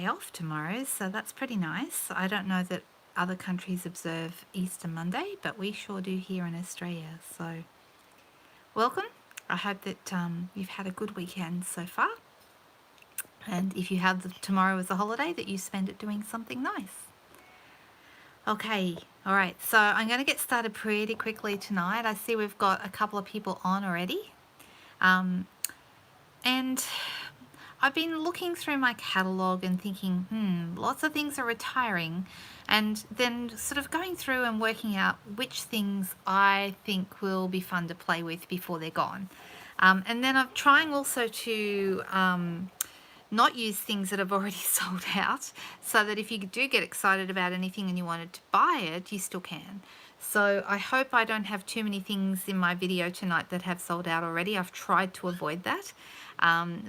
day off tomorrow, so that's pretty nice. I don't know that other countries observe Easter Monday, but we sure do here in Australia. So welcome. I hope that you've had a good weekend so far. And if you have tomorrow as a holiday, that you spend it doing something nice. Okay, all right, so I'm going to get started pretty quickly tonight. I see we've got a couple of people on already. And I've been looking through my catalogue and thinking, lots of things are retiring, and then sort of going through and working out which things I think will be fun to play with before they're gone. And then I'm trying also to not use things that have already sold out, so that if you do get excited about anything and you wanted to buy it, you still can. So I hope I don't have too many things in my video tonight that have sold out already. I've tried to avoid that,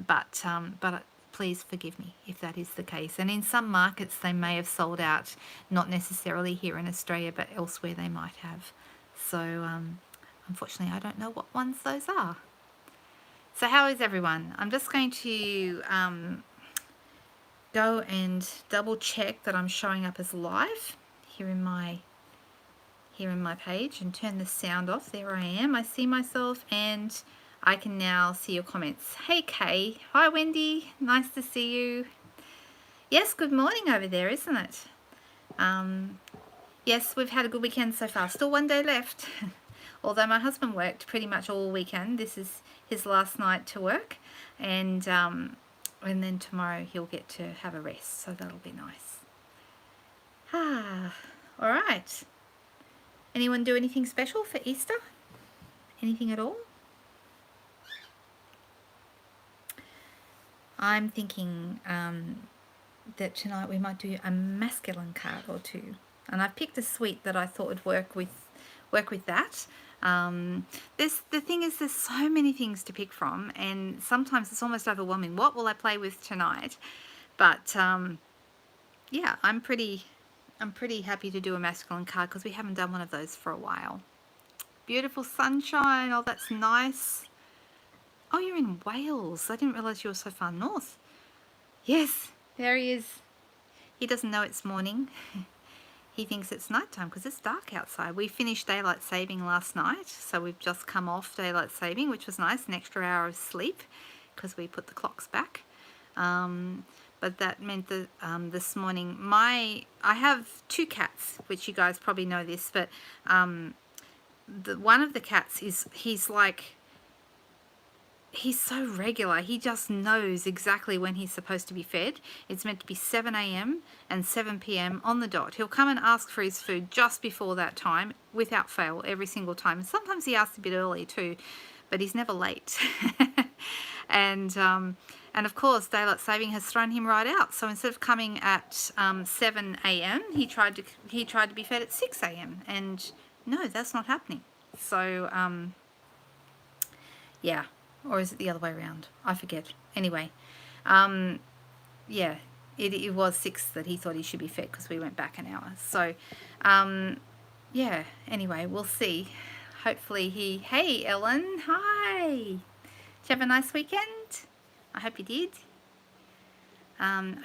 but please forgive me if that is the case. And in some markets they may have sold out, not necessarily here in Australia, but elsewhere they might have. So unfortunately I don't know what ones those are. So how is everyone? I'm just going to go and double check that I'm showing up as live here in my page and turn the sound off. There I am. I see myself and I can now see your comments. Hey Kay. Hi Wendy. Nice to see you. Yes, good morning over there, isn't it? Yes, we've had a good weekend so far. Still one day left. Although my husband worked pretty much all weekend. This is his last night to work, and then tomorrow he'll get to have a rest, so that'll be nice. All right. Anyone do anything special for Easter? Anything at all? I'm thinking that tonight we might do a masculine card or two, and I've picked a suite that I thought would work with that. The thing is, there's so many things to pick from, and sometimes it's almost overwhelming. What will I play with tonight? But yeah, I'm pretty happy to do a masculine card because we haven't done one of those for a while. Beautiful sunshine. Oh, that's nice. Oh, you're in Wales. I didn't realize you were so far north. Yes, there he is. He doesn't know it's morning. He thinks it's nighttime because it's dark outside. We finished daylight saving last night, so we've just come off daylight saving, which was nice, an extra hour of sleep because we put the clocks back. But that meant that this morning, I have two cats, which you guys probably know this, but one of the cats he's so regular. He just knows exactly when he's supposed to be fed. It's meant to be 7 a.m. and 7 p.m. on the dot. He'll come and ask for his food just before that time, without fail, every single time. And sometimes he asks a bit early too, but he's never late. And of course, daylight saving has thrown him right out. So instead of coming at 7 a.m., he tried to be fed at 6 a.m. And no, that's not happening. So yeah. Or is it the other way around? I forget. Anyway, yeah, it was 6 that he thought he should be fed because we went back an hour. So, yeah, anyway, we'll see. Hopefully hey, Ellen, hi. Did you have a nice weekend? I hope you did.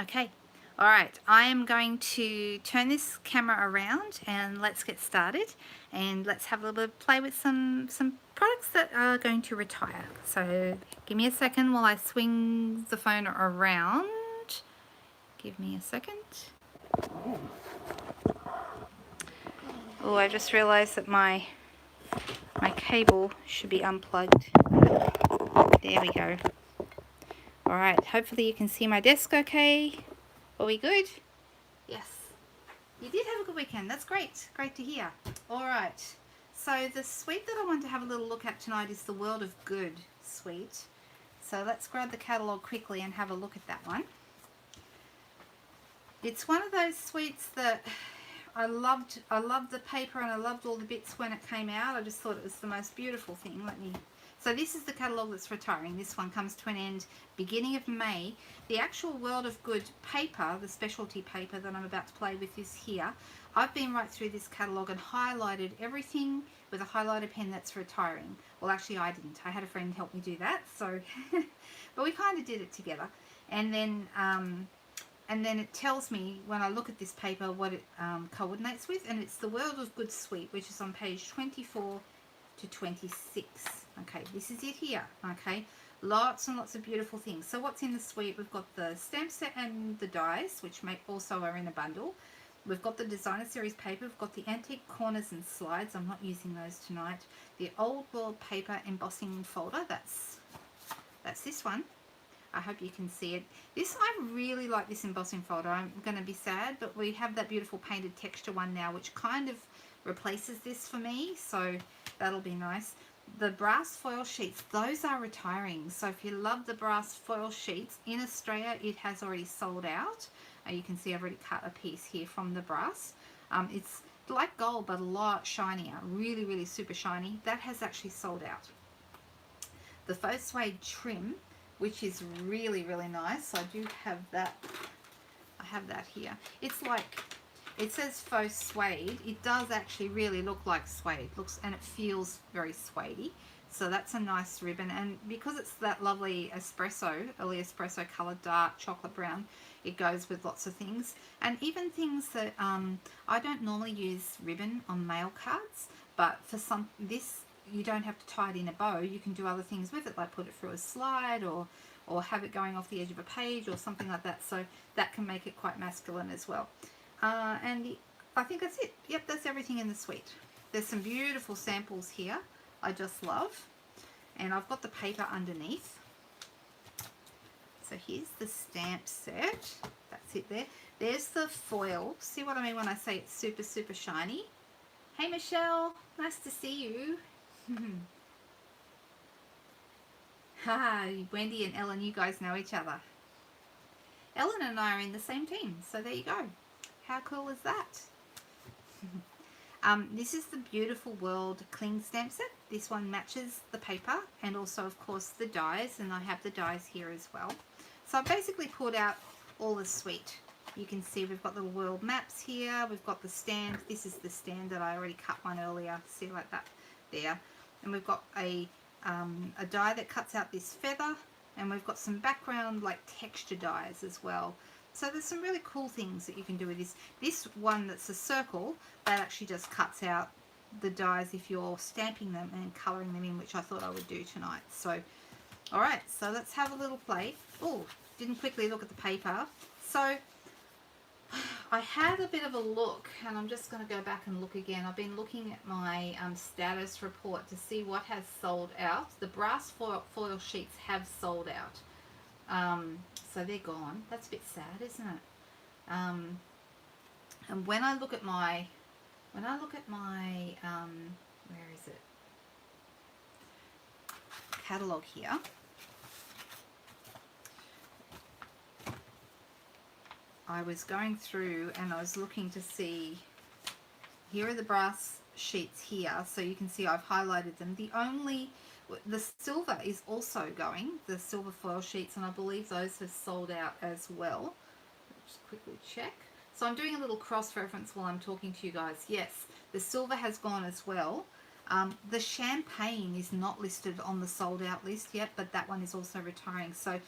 Okay. All right, I am going to turn this camera around and let's get started, and let's have a little bit of play with some products that are going to retire. So give me a second while I swing the phone around. Give me a second. Oh, I just realized that my cable should be unplugged. There we go. All right, hopefully you can see my desk okay. Are we good? Yes. You did have a good weekend. That's great. Great to hear. All right. So the suite that I want to have a little look at tonight is the World of Good suite. So let's grab the catalogue quickly and have a look at that one. It's one of those suites that I loved the paper and I loved all the bits when it came out. I just thought it was the most beautiful thing. So this is the catalogue that's retiring. This one comes to an end beginning of May. The actual World of Good paper, the specialty paper that I'm about to play with, is here. I've been right through this catalogue and highlighted everything with a highlighter pen that's retiring. Well, actually I didn't. I had a friend help me do that. So, but we kind of did it together. And then and then it tells me when I look at this paper what it coordinates with, and it's The World of Good Sweet, which is on page 24 to 26. Okay, this is it here. Okay, lots and lots of beautiful things. So what's in the suite? We've got the stamp set and the dies, which also are in a bundle. We've got the designer series paper. We've got the antique corners and slides. I'm not using those tonight. The old world paper embossing folder. That's this one. I hope you can see it. I really like this embossing folder. I'm going to be sad, but we have that beautiful painted texture one now, which kind of replaces this for me, so that'll be nice. The brass foil sheets, those are retiring, so if you love the brass foil sheets, in Australia it has already sold out. You can see I've already cut a piece here from the brass. It's like gold, but a lot shinier, really, really super shiny. That has actually sold out. The faux suede trim, which is really, really nice. I do have that. I have that here. It's like, it says faux suede. It does actually really look like suede. And it feels very suedey. So that's a nice ribbon. And because it's that lovely early espresso colored dark chocolate brown, it goes with lots of things. And even things that I don't normally use ribbon on mail cards, but for this, you don't have to tie it in a bow. You can do other things with it, like put it through a slide or have it going off the edge of a page or something like that. So that can make it quite masculine as well. I think that's it. Yep, that's everything in the suite. There's some beautiful samples here I just love. And I've got the paper underneath. So here's the stamp set. That's it there. There's the foil. See what I mean when I say it's super, super shiny? Hey, Michelle. Nice to see you. Hi, Wendy and Ellen, you guys know each other. Ellen and I are in the same team, so there you go. How cool is that? This is the Beautiful World Cling Stamp Set. This one matches the paper and also, of course, the dies, and I have the dies here as well. So I basically pulled out all the suite. You can see we've got the world maps here. We've got the stand. This is the stand that I already cut one earlier. See, like that there. And we've got a die that cuts out this feather, and we've got some background like texture dies as well. So there's some really cool things that you can do with this. This one that's a circle, that actually just cuts out the dies if you're stamping them and colouring them in, which I thought I would do tonight. So, alright, so let's have a little play. Oh, didn't quickly look at the paper. So, I had a bit of a look, and I'm just going to go back and look again. I've been looking at my status report to see what has sold out. The brass foil sheets have sold out. So they're gone. That's a bit sad, isn't it? And when I look at my, where is it? Catalogue here. I was going through and I was looking to see, here are the brass sheets here, so you can see I've highlighted them. The silver is also going, the silver foil sheets, and I believe those have sold out as well. Just quickly check. So I'm doing a little cross-reference while I'm talking to you guys. Yes, the silver has gone as well. The champagne is not listed on the sold out list yet, but that one is also retiring. So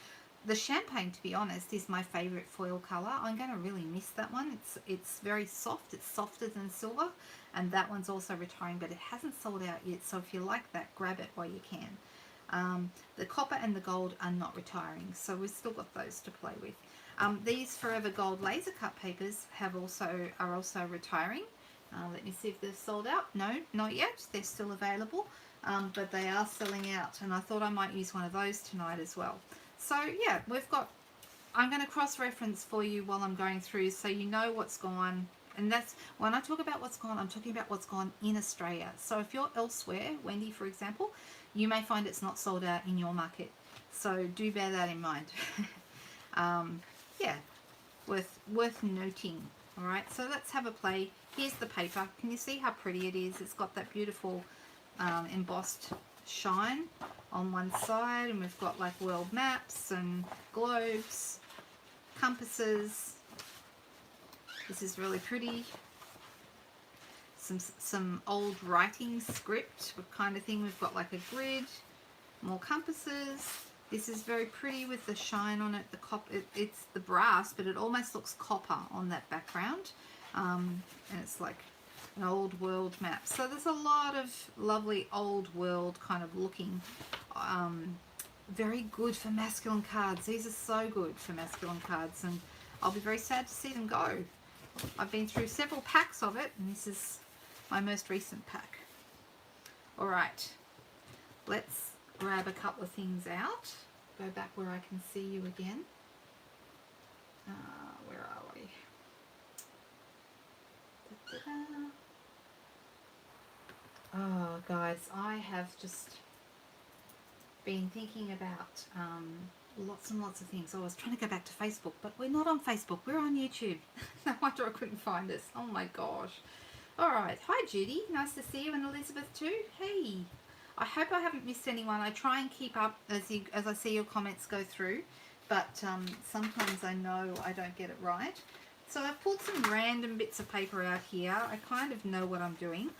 the champagne, to be honest, is my favourite foil colour. I'm going to really miss that one. It's very soft. It's softer than silver. And that one's also retiring, but it hasn't sold out yet. So if you like that, grab it while you can. The copper and the gold are not retiring. So we've still got those to play with. These Forever Gold laser cut papers are also retiring. Let me see if they've sold out. No, not yet. They're still available. But they are selling out. And I thought I might use one of those tonight as well. So yeah, I'm going to cross-reference for you while I'm going through so you know what's gone. And that's, when I talk about what's gone, I'm talking about what's gone in Australia. So if you're elsewhere, Wendy, for example, you may find it's not sold out in your market. So do bear that in mind. Yeah, worth noting. All right, so let's have a play. Here's the paper. Can you see how pretty it is? It's got that beautiful embossed shine on one side, and we've got like world maps and globes, compasses. This is really pretty. Some old writing script kind of thing. We've got like a grid, more compasses, This is very pretty with the shine on it. It's the brass, but it almost looks copper on that background. And it's like an old world map. So there's a lot of lovely old world kind of looking, very good for masculine cards. These are so good for masculine cards, and I'll be very sad to see them go. I've been through several packs of it, and this is my most recent pack. All right, let's grab a couple of things out. Go back where I can see you again. Where are we? Da-da-da. Oh, guys, I have just been thinking about lots and lots of things. I was trying to go back to Facebook, but we're not on Facebook. We're on YouTube. No wonder I couldn't find us. Oh, my gosh. All right. Hi, Judy. Nice to see you, and Elizabeth too. Hey. I hope I haven't missed anyone. I try and keep up as I see your comments go through, but sometimes I know I don't get it right. So I've pulled some random bits of paper out here. I kind of know what I'm doing.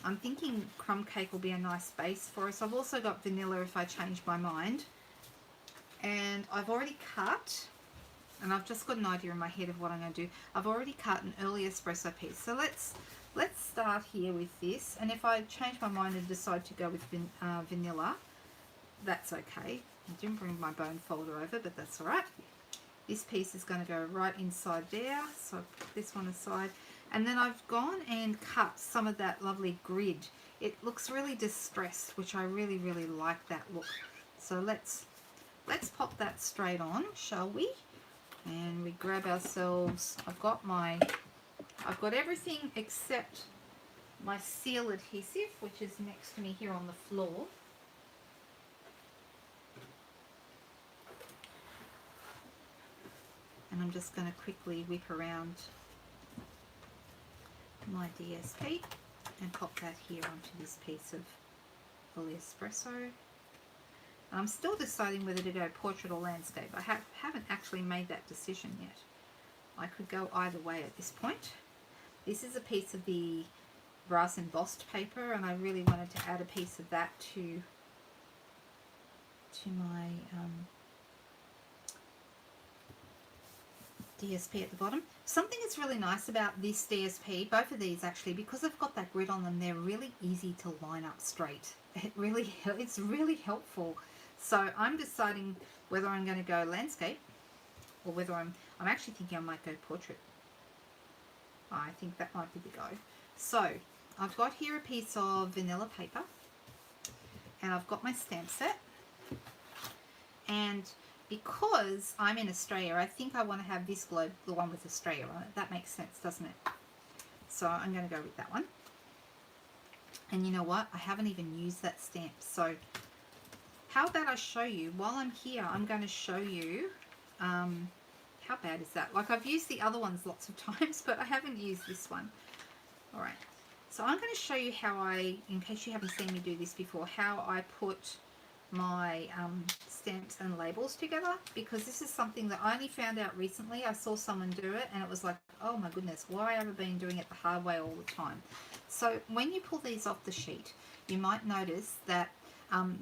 I'm thinking crumb cake will be a nice base for us. I've also got vanilla if I change my mind. And I've already cut, and I've just got an idea in my head of what I'm going to do. I've already cut an early espresso piece. So let's start here with this. And if I change my mind and decide to go with vanilla, that's okay. I didn't bring my bone folder over, but that's all right. This piece is going to go right inside there. So I put this one aside. And then I've gone and cut some of that lovely grid. It looks really distressed, which I really, really like that look. So let's pop that straight on, shall we? And we grab ourselves, I've got everything except my seal adhesive, which is next to me here on the floor. And I'm just going to quickly whip around my DSP and pop that here onto this piece of early espresso. I'm still deciding whether to go portrait or landscape. I haven't actually made that decision yet. I could go either way at this point. This is a piece of the brass embossed paper, and I really wanted to add a piece of that to my DSP at the bottom. Something that's really nice about this DSP, both of these actually, because they've got that grid on them, they're really easy to line up straight. It's really helpful. So I'm deciding whether I'm going to go landscape or whether I'm actually thinking I might go portrait. I think that might be the go. So I've got here a piece of vanilla paper, and I've got my stamp set, and because I'm in Australia, I think I want to have this globe, the one with Australia on it. That makes sense, doesn't it? So I'm going to go with that one. And you know what? I haven't even used that stamp. So how about I show you, while I'm here, I'm going to show you, how bad is that? Like, I've used the other ones lots of times, but I haven't used this one. All right. So I'm going to show you how in case you haven't seen me do this before, how I put my stamps and labels together, because this is something that I only found out recently. I saw someone do it and it was like, oh my goodness, why have I been doing it the hard way all the time? So when you pull these off the sheet, you might notice that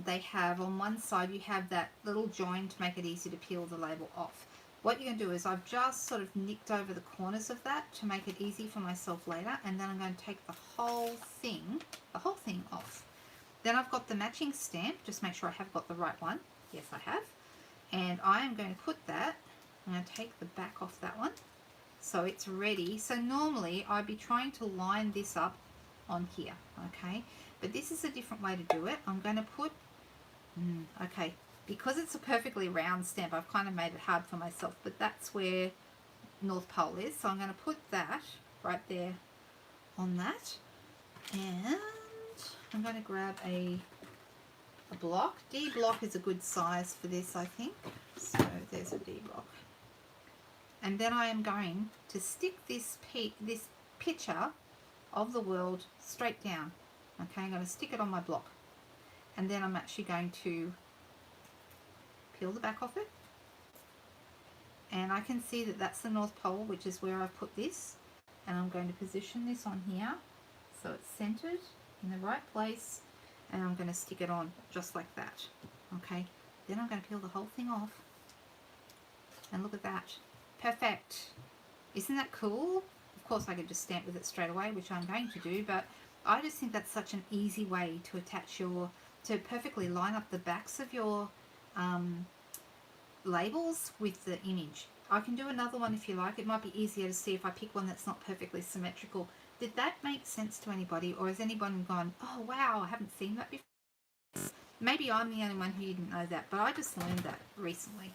they have on one side, you have that little join to make it easy to peel the label off. What you're going to do is I've just sort of nicked over the corners of that to make it easy for myself later, and then I'm going to take the whole thing off. Then I've got the matching stamp, just make sure I have got the right one. Yes, I have. And I am going to put that, I'm going to take the back off that one, so it's ready. So normally I'd be trying to line this up on here, okay? But this is a different way to do it. I'm going to put, okay, because it's a perfectly round stamp, I've kind of made it hard for myself, but that's where North Pole is. So I'm going to put that right there on that. And I'm going to grab a block. D block is a good size for this, I think. So there's a D block. And then I am going to stick this picture of the world straight down. Okay, I'm going to stick it on my block. And then I'm actually going to peel the back off it. And I can see that that's the North Pole, which is where I've put this. And I'm going to position this on here so it's centered in the right place, and I'm going to stick it on just like that. Okay, Then I'm going to peel the whole thing off. And look at that. Perfect. Isn't that cool? Of course, I could just stamp with it straight away, which I'm going to do, but I just think that's such an easy way to attach to perfectly line up the backs of your labels with the image. I can do another one if you like. It might be easier to see if I pick one that's not perfectly symmetrical. Did that make sense to anybody, or has anyone gone, oh wow, I haven't seen that before? Maybe I'm the only one who didn't know that, but I just learned that recently.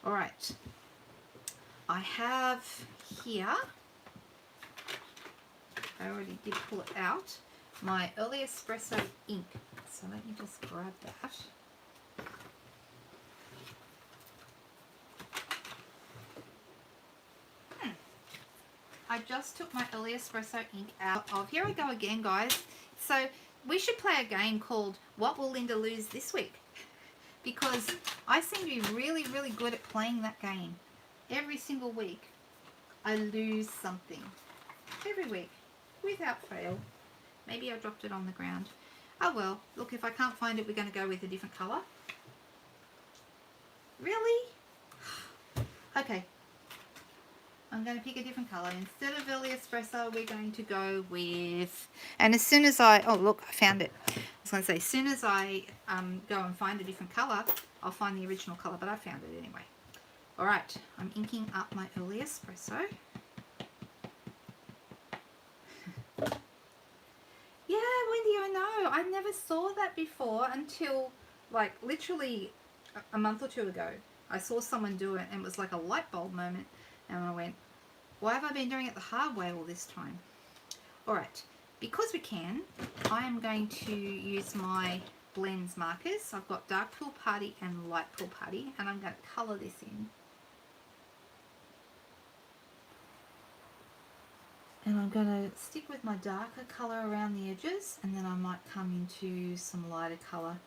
All right, I have here, I already did pull it out, my early espresso ink. So let me just grab that. I just took my early espresso ink out of, here I go again guys. So we should play a game called What Will Linda Lose This Week? Because I seem to be really, really good at playing that game. Every single week I lose something. Every week, without fail. Maybe I dropped it on the ground. Oh well, look, if I can't find it, we're going to go with a different colour. Really? Okay. I'm going to pick a different colour. Instead of early espresso, we're going to go with... And as soon as I... Oh, look, I found it. I was going to say, as soon as I go and find a different colour, I'll find the original colour, but I found it anyway. All right, I'm inking up my early espresso. Yeah, Wendy, I know. I never saw that before until, like, literally a month or two ago. I saw someone do it, and it was like a light bulb moment. And I went, why have I been doing it the hard way all this time? All right, because we can, I am going to use my blends markers. I've got Dark Pool Party and Light Pool Party, and I'm going to colour this in. And I'm going to stick with my darker colour around the edges, and then I might come into some lighter colour.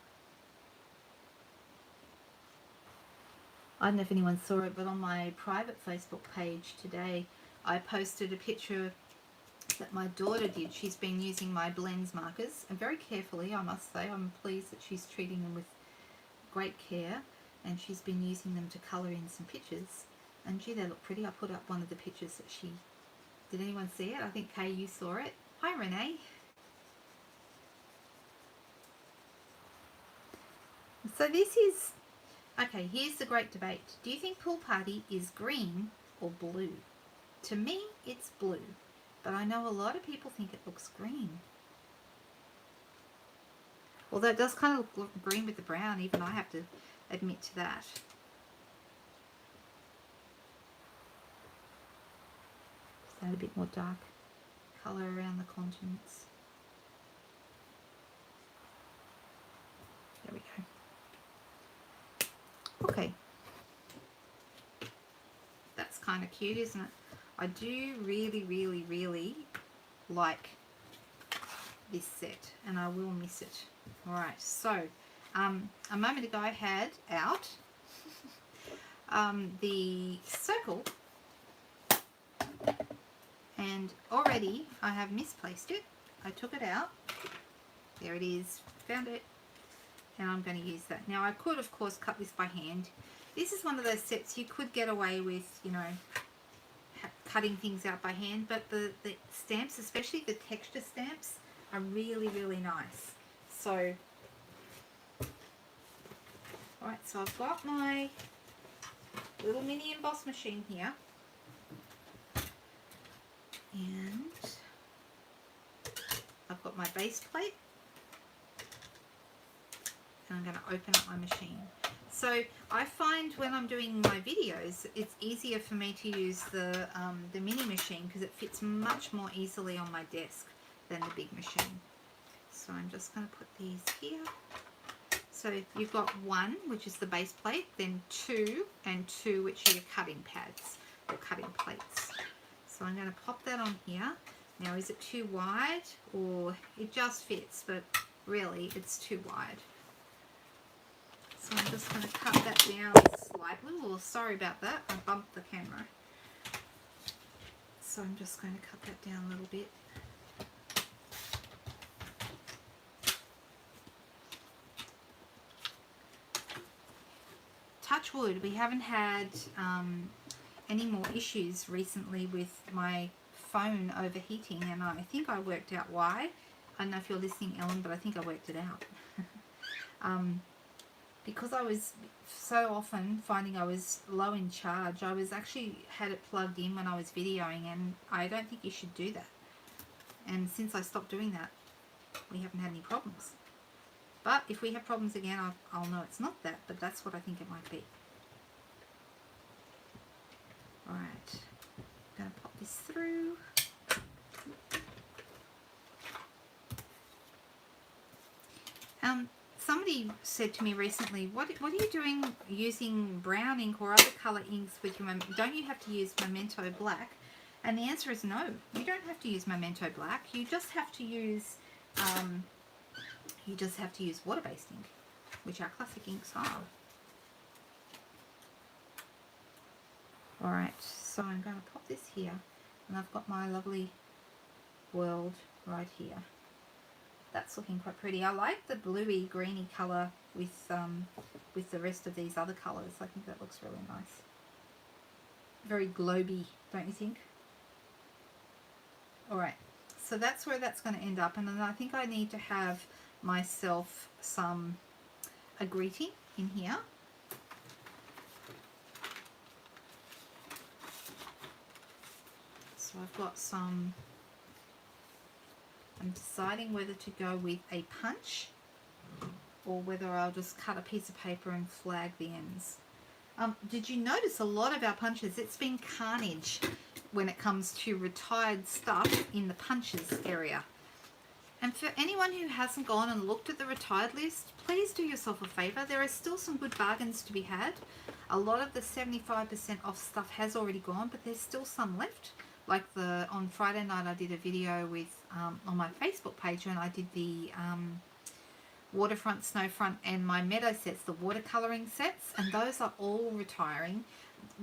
I don't know if anyone saw it, but on my private Facebook page today, I posted a picture that my daughter did. She's been using my blends markers, and very carefully, I must say. I'm pleased that she's treating them with great care, and she's been using them to colour in some pictures. And gee, they look pretty. I put up one of the pictures that she... Did anyone see it? I think Kay, you saw it. Hi, Renee. So this is... Okay, here's the great debate. Do you think Pool Party is green or blue? To me, it's blue. But I know a lot of people think it looks green. Although it does kind of look green with the brown, even I have to admit to that. Just add a bit more dark colour around the contents. There we go. Okay, that's kind of cute, isn't it? I do really, really, really like this set, and I will miss it. All right, so a moment ago I had out the circle, and already I have misplaced it. I took it out. There it is. Found it. And I'm going to use that. Now I could of course cut this by hand. This is one of those sets you could get away with, you know, cutting things out by hand, but the stamps, especially the texture stamps, are really, really nice. So, alright, so I've got my little mini emboss machine here, and I've got my base plate. And I'm going to open up my machine. So I find when I'm doing my videos, it's easier for me to use the mini machine because it fits much more easily on my desk than the big machine. So I'm just going to put these here. So you've got one, which is the base plate, then two, and two, which are your cutting pads or cutting plates. So I'm going to pop that on here. Now, is it too wide? Or it just fits, but really it's too wide. So I'm just going to cut that down slightly. Oh, sorry about that. I bumped the camera. So I'm just going to cut that down a little bit. wood, we haven't had any more issues recently with my phone overheating, and I think I worked out why. I don't know if you're listening, Ellen, but I think I worked it out. Because I was so often finding I was low in charge, I was actually had it plugged in when I was videoing, and I don't think you should do that. And since I stopped doing that, we haven't had any problems. But if we have problems again, I'll know it's not that, but that's what I think it might be. Alright, I'm going to pop this through. Somebody said to me recently, what are you doing using brown ink or other colour inks with your, don't you have to use Memento Black? And the answer is no, you don't have to use Memento Black. You just have to use water-based ink, which our classic inks are. Alright, so I'm going to pop this here, and I've got my lovely world right here. That's looking quite pretty. I like the bluey greeny colour with the rest of these other colours. I think that looks really nice. Very globy, don't you think? Alright, so that's where that's going to end up, and then I think I need to have myself a greeting in here. So I've got some, I'm deciding whether to go with a punch or whether I'll just cut a piece of paper and flag the ends. Did you notice a lot of our punches, it's been carnage when it comes to retired stuff in the punches area. And for anyone who hasn't gone and looked at the retired list, please do yourself a favour. There are still some good bargains to be had. A lot of the 75% off stuff has already gone, but there's still some left. Like on Friday night I did a video with on my Facebook page, and I did the waterfront, snowfront and my meadow sets, the watercolouring sets, and those are all retiring.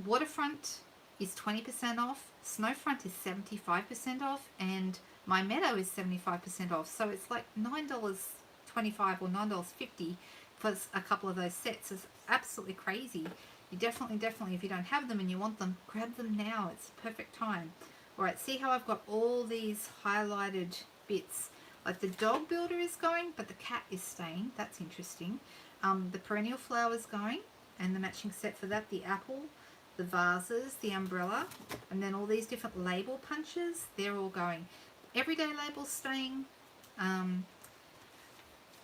Waterfront is 20% off, snowfront is 75% off, and my meadow is 75% off. So it's like $9.25 or $9.50 for a couple of those sets. It's absolutely crazy. You definitely, if you don't have them and you want them, grab them now. It's the perfect time. Alright, see how I've got all these highlighted bits. Like the dog builder is going, but the cat is staying. That's interesting. The perennial flower's going, and the matching set for that, the apple, the vases, the umbrella, and then all these different label punches, they're all going. Everyday labels staying.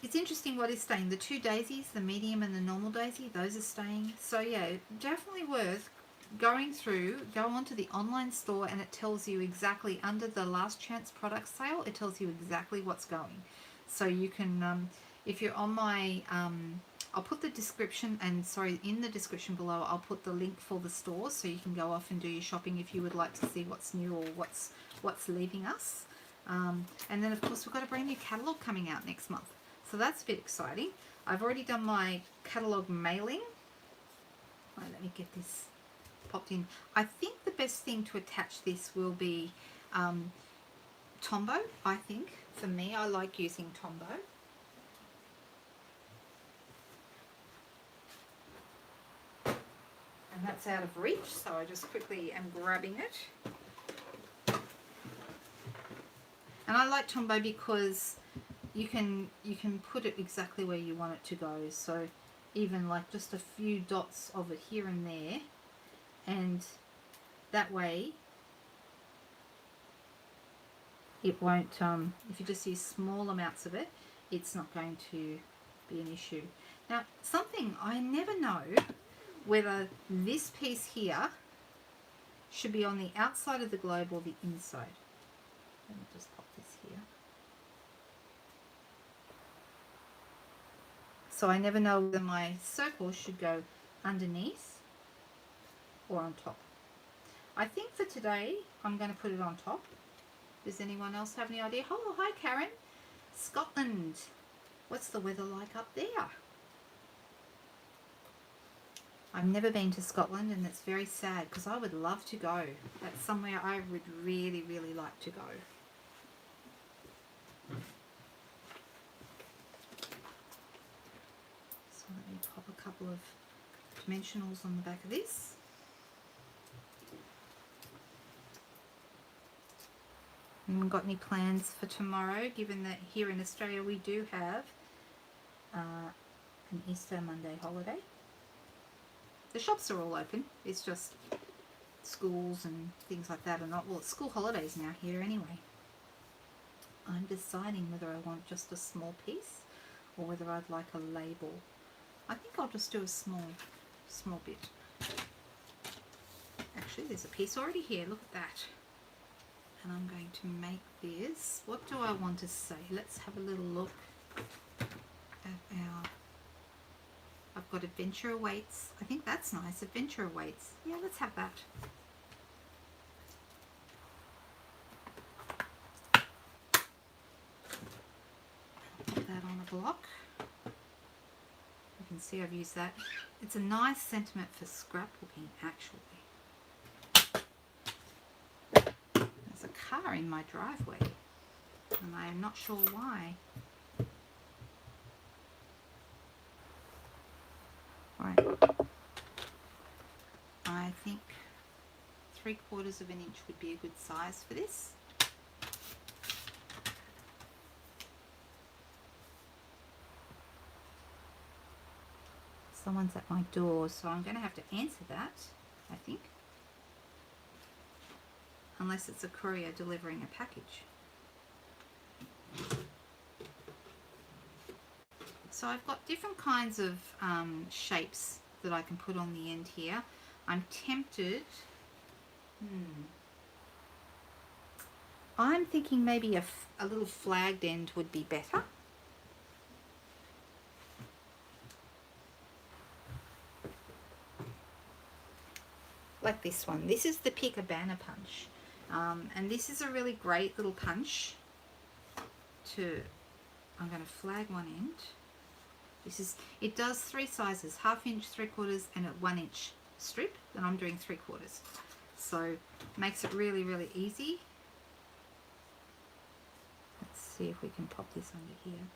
It's interesting what is staying. The two daisies, the medium and the normal daisy, those are staying. So yeah, definitely worth going through. Go onto the online store and it tells you exactly, under the last chance product sale, it tells you exactly what's going. So you can, if you're on my, I'll put the description, and sorry, in the description below, I'll put the link for the store so you can go off and do your shopping if you would like to see what's new or what's leaving us. And then of course we've got a brand new catalogue coming out next month. So that's a bit exciting. I've already done my catalogue mailing. Right, let me get this popped in. I think the best thing to attach this will be Tombow, I think. For me, I like using Tombow. And that's out of reach, so I just quickly am grabbing it. And I like Tombow because you can put it exactly where you want it to go. So even like just a few dots of it here and there, and that way it won't, if you just use small amounts of it, it's not going to be an issue. Now, something I never know whether this piece here should be on the outside of the globe or the inside. Let me just pop this here. So I never know whether my circle should go underneath or on top. I think for today I'm going to put it on top. Does anyone else have any idea? Oh, hi Karen. Scotland. What's the weather like up there? I've never been to Scotland, and it's very sad because I would love to go. That's somewhere I would really, really like to go. So let me pop a couple of dimensionals on the back of this. Haven't got any plans for tomorrow, given that here in Australia we do have an Easter Monday holiday. The shops are all open. It's just schools and things like that are not. Well, it's school holidays now here anyway. I'm deciding whether I want just a small piece or whether I'd like a label. I think I'll just do a small bit. Actually, there's a piece already here. Look at that. And I'm going to make this. What do I want to say? Let's have a little look at our... I've got Adventure Awaits. I think that's nice. Adventure Awaits. Yeah, let's have that. Put that on a block. You can see I've used that. It's a nice sentiment for scrapbooking, actually. There's a car in my driveway, and I am not sure why. Right. I think 3/4 of an inch would be a good size for this. Someone's at my door, so I'm going to have to answer that, I think. Unless it's a courier delivering a package. So I've got different kinds of shapes that I can put on the end here. I'm tempted. I'm thinking maybe a little flagged end would be better. Like this one. This is the Pica banner punch. And this is a really great little punch to... I'm going to flag one end. This is, it does 3 sizes, 1/2 inch, 3/4 and a 1 inch strip, and I'm doing 3/4. So makes it really, really easy. Let's see if we can pop this under here.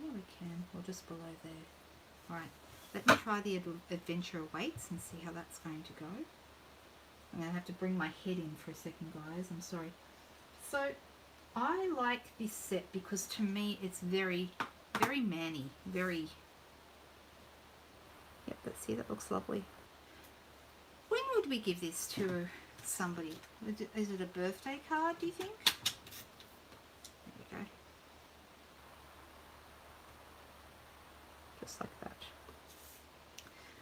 Yeah, we can, or just below there. Alright, let me try the Adventure Awaits and see how that's going to go. I'm going to have to bring my head in for a second, guys, I'm sorry. So I like this set because to me it's very manny, very... Yep, let's see, that looks lovely. When would we give this to somebody? Is it a birthday card, do you think? There we go. Just like that.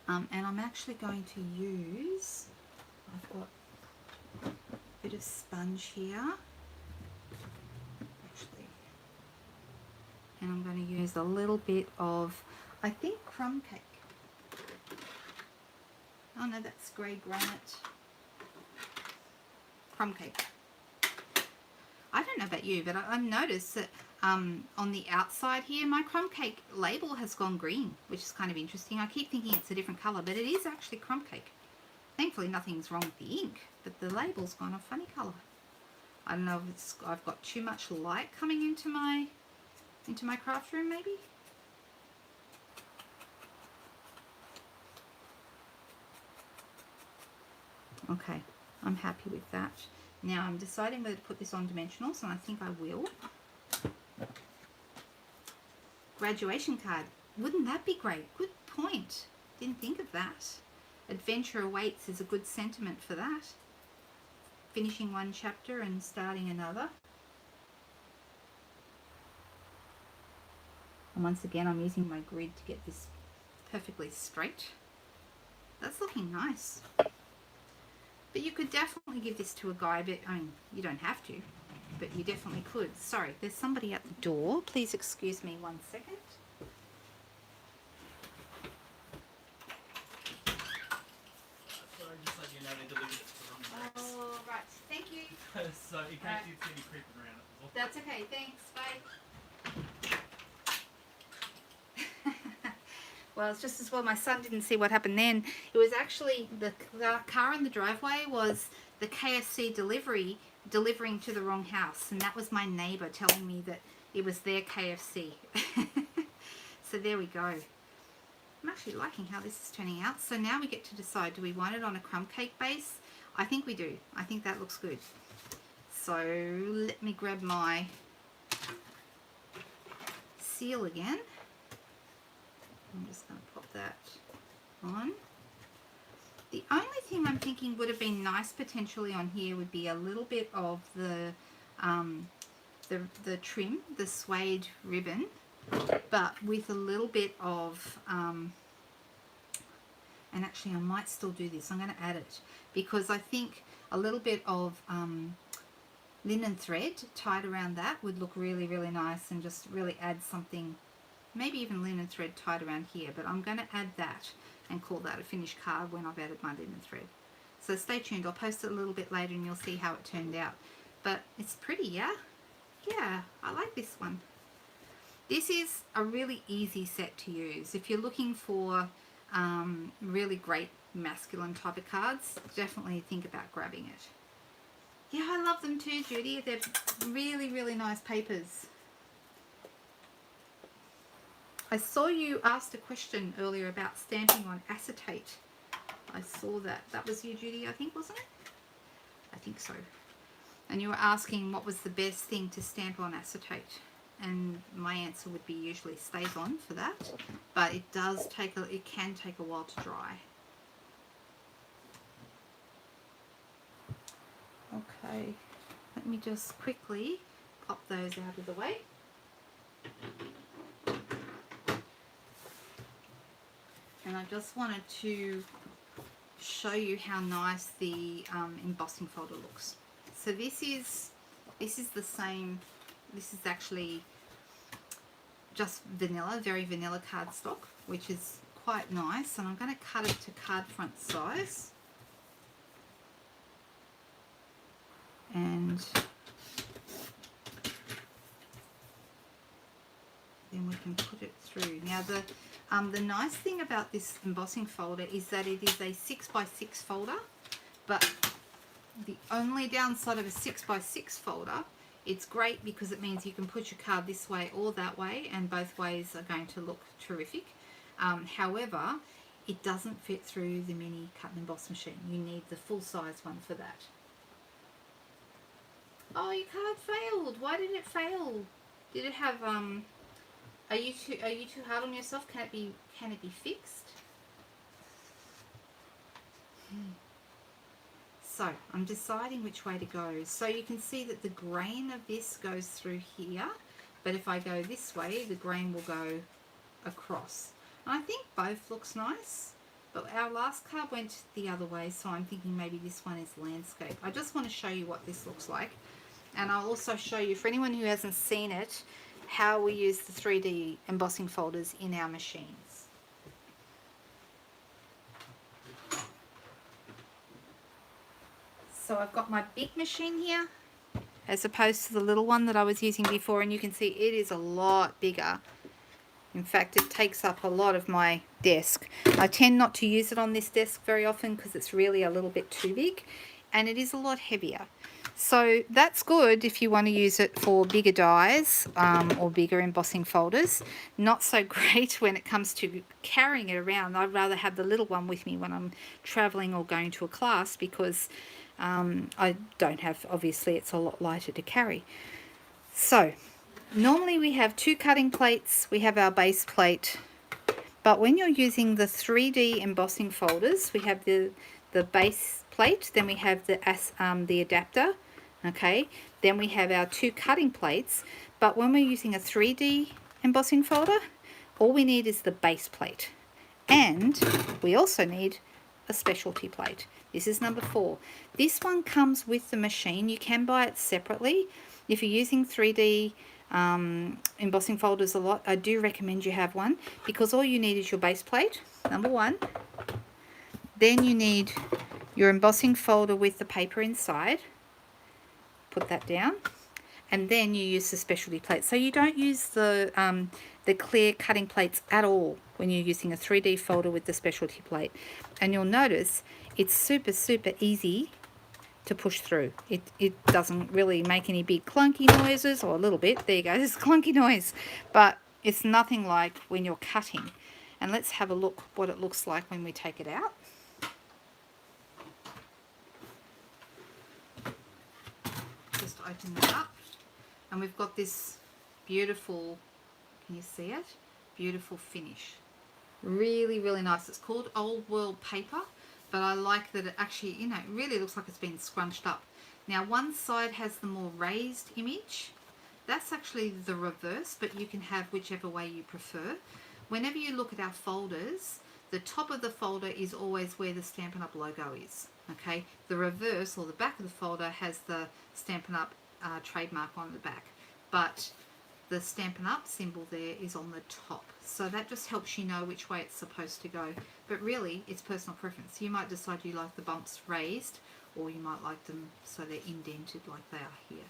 And I'm actually going to use... I've got a bit of sponge here. And I'm going to use a little bit of, I think, crumb cake. Oh no, that's grey granite. Crumb cake. I don't know about you, but I've noticed that on the outside here, my crumb cake label has gone green, which is kind of interesting. I keep thinking it's a different colour, but it is actually crumb cake. Thankfully, nothing's wrong with the ink, but the label's gone a funny colour. I don't know if it's, I've got too much light coming into my craft room, maybe. Okay, I'm happy with that. Now I'm deciding whether to put this on dimensionals, and I think I will. Graduation card. Wouldn't that be great? Good point. Didn't think of that. Adventure Awaits is a good sentiment for that. Finishing one chapter and starting another. And once again, I'm using my grid to get this perfectly straight. That's looking nice. But you could definitely give this to a guy, but I mean, you don't have to, but you definitely could. Sorry, there's somebody at the door. Please excuse me 1 second. Sorry, just let you know they delivered it to the wrong address. Oh, right. Thank you. So in case you see me creeping around at the door. That's okay. Thanks. Bye. Well, it's just as well my son didn't see what happened then. It was actually the car in the driveway was the KFC delivering to the wrong house, and that was my neighbour telling me that it was their KFC. So there we go. I'm actually liking how this is turning out. So now we get to decide, do we want it on a crumb cake base? I think we do. I think that looks good. So let me grab my seal again. I'm just going to pop that on. The only thing I'm thinking would have been nice potentially on here would be a little bit of the trim, the suede ribbon, but with a little bit of, and actually I might still do this. I'm going to add it because I think a little bit of linen thread tied around that would look really, really nice and just really add something, maybe even linen thread tied around here, but I'm going to add that and call that a finished card when I've added my linen thread. So stay tuned. I'll post it a little bit later and you'll see how it turned out. But it's pretty, yeah? Yeah, I like this one. This is a really easy set to use. If you're looking for really great masculine type of cards, definitely think about grabbing it. Yeah, I love them too, Judy. They're really, really nice papers. I saw you asked a question earlier about stamping on acetate. I saw that. That was you, Judy, I think, wasn't it? I think so. And you were asking what was the best thing to stamp on acetate. And my answer would be usually stays on for that. But it does take it can take a while to dry. Okay, let me just quickly pop those out of the way. And I just wanted to show you how nice the embossing folder looks. So this is the same. This is actually just vanilla, very vanilla cardstock, which is quite nice. And I'm going to cut it to card front size. And then we can put it through. Now the nice thing about this embossing folder is that it is a 6x6 folder, but the only downside of a 6x6 folder, it's great because it means you can put your card this way or that way, and both ways are going to look terrific. However, it doesn't fit through the mini cut and emboss machine. You need the full size one for that. Oh, your card failed. Why did it fail? Did it have are you too hard on yourself? Can it be fixed? So I'm deciding which way to go. So you can see that the grain of this goes through here, but if I go this way, the grain will go across. And I think both looks nice, but our last card went the other way, so I'm thinking maybe this one is landscape. I just want to show you what this looks like. And I'll also show you, for anyone who hasn't seen it, how we use the 3D embossing folders in our machines. So I've got my big machine here, as opposed to the little one that I was using before, and you can see it is a lot bigger. In fact, it takes up a lot of my desk. I tend not to use it on this desk very often because it's really a little bit too big, and it is a lot heavier. So that's good if you want to use it for bigger dies or bigger embossing folders. Not so great when it comes to carrying it around. I'd rather have the little one with me when I'm traveling or going to a class because I don't have, obviously it's a lot lighter to carry. So normally we have 2 cutting plates, we have our base plate, but when you're using the 3D embossing folders, we have the base plate, then we have the adapter, okay, then we have our 2 cutting plates. But when we're using a 3D embossing folder, all we need is the base plate, and we also need a specialty plate. This is number 4. This one comes with the machine. You can buy it separately. If you're using 3D embossing folders a lot, I do recommend you have one, because all you need is your base plate, number 1. Then you need your embossing folder with the paper inside. Put that down. And then you use the specialty plate. So you don't use the clear cutting plates at all when you're using a 3D folder with the specialty plate. And you'll notice it's super, super easy to push through. It doesn't really make any big clunky noises, or a little bit. There you go, there's a clunky noise. But it's nothing like when you're cutting. And let's have a look what it looks like when we take it out. Just open that up, and we've got this beautiful, can you see it? Beautiful finish. Really, really nice. It's called Old World Paper, but I like that it actually, you know, it really looks like it's been scrunched up. Now one side has the more raised image. That's actually the reverse, but you can have whichever way you prefer. Whenever you look at our folders, the top of the folder is always where the Stampin' Up logo is. Okay, the reverse or the back of the folder has the Stampin' Up trademark on the back, but the Stampin' Up symbol there is on the top. So that just helps you know which way it's supposed to go. But really, it's personal preference. You might decide you like the bumps raised, or you might like them so they're indented like they are here.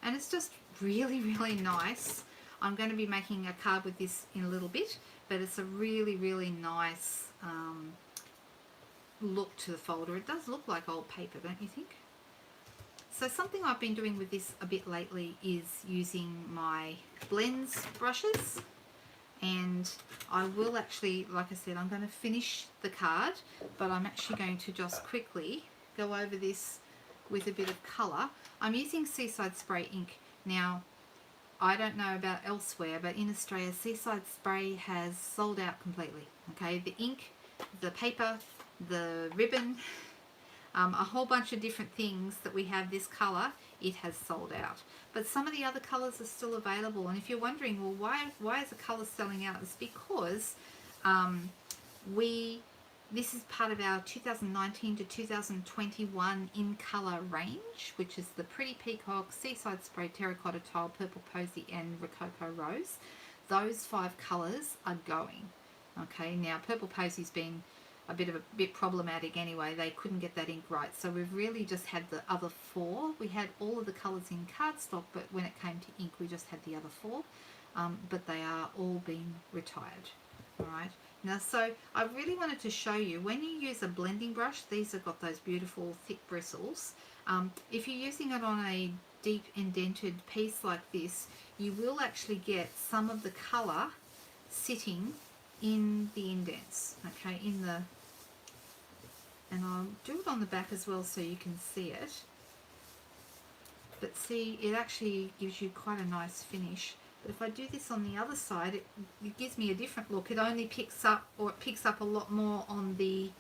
And it's just really, really nice. I'm going to be making a card with this in a little bit, but it's a really, really nice look to the folder. It does look like old paper, don't you think? So something I've been doing with this a bit lately is using my blends brushes, and I will actually, like I said, I'm going to finish the card, but I'm actually going to just quickly go over this with a bit of colour. I'm using Seaside Spray ink. Now, I don't know about elsewhere, but in Australia, Seaside Spray has sold out completely. Okay, the ink, the paper, the ribbon, a whole bunch of different things that we have this colour, it has sold out. But some of the other colours are still available. And if you're wondering, well, why is the colour selling out? It's because this is part of our 2019 to 2021 in colour range, which is the Pretty Peacock, Seaside Spray, Terracotta Tile, Purple Posy and Rococo Rose. Those 5 colours are going. Okay, now Purple Posy's been a bit problematic anyway. They couldn't get that ink right, so we've really just had the other 4. We had all of the colours in cardstock, but when it came to ink we just had the other 4, but they are all being retired. Alright, now so I really wanted to show you, when you use a blending brush, these have got those beautiful thick bristles. If you're using it on a deep indented piece like this, you will actually get some of the colour sitting in the indents, okay, and I'll do it on the back as well so you can see it. But see, it actually gives you quite a nice finish. But if I do this on the other side, it gives me a different look. It only picks up, or it picks up a lot more on the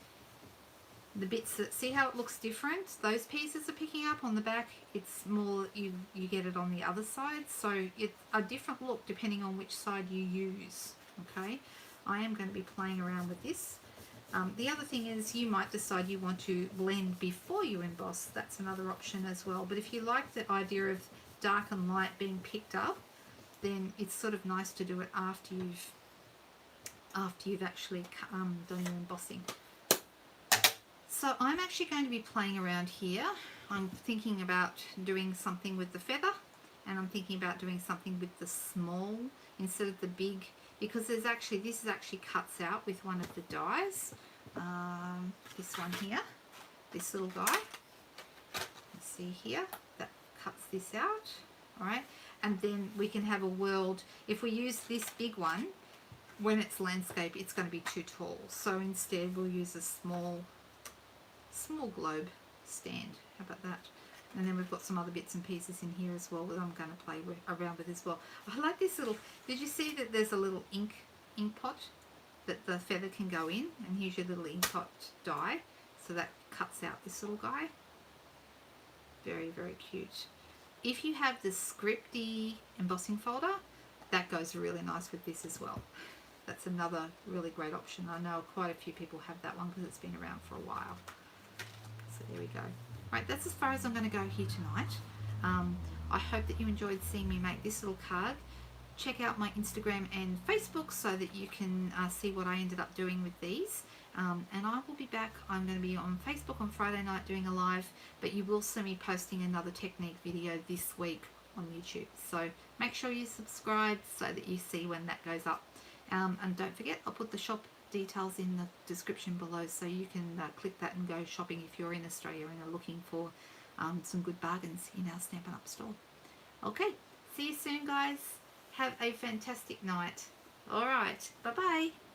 bits that, see how it looks different? Those pieces are picking up on the back. It's more, you get it on the other side. So it's a different look depending on which side you use, okay? I am going to be playing around with this. The other thing is, you might decide you want to blend before you emboss. That's another option as well. But if you like the idea of dark and light being picked up, then it's sort of nice to do it after you've actually done your embossing. So I'm actually going to be playing around here. I'm thinking about doing something with the feather, and I'm thinking about doing something with the small instead of the big, because this actually cuts out with one of the dies. This one here, this little guy. You see here, that cuts this out. All right, and then we can have a world. If we use this big one, when it's landscape, it's going to be too tall. So instead, we'll use a small globe stand. How about that? And then we've got some other bits and pieces in here as well that I'm going to play around with as well. I like this little, did you see that there's a little ink pot that the feather can go in? And here's your little ink pot die. So that cuts out this little guy. Very, very cute. If you have the scripty embossing folder, that goes really nice with this as well. That's another really great option. I know quite a few people have that one because it's been around for a while. So there we go. Right, that's as far as I'm going to go here tonight. I hope that you enjoyed seeing me make this little card. Check out my Instagram and Facebook so that you can see what I ended up doing with these. And I will be back. I'm going to be on Facebook on Friday night doing a live, but you will see me posting another technique video this week on YouTube. So make sure you subscribe so that you see when that goes up. And don't forget, I'll put the shop details in the description below so you can click that and go shopping if you're in Australia and are looking for some good bargains in our Stampin' Up store. Okay, see you soon guys. Have a fantastic night. Alright, bye bye.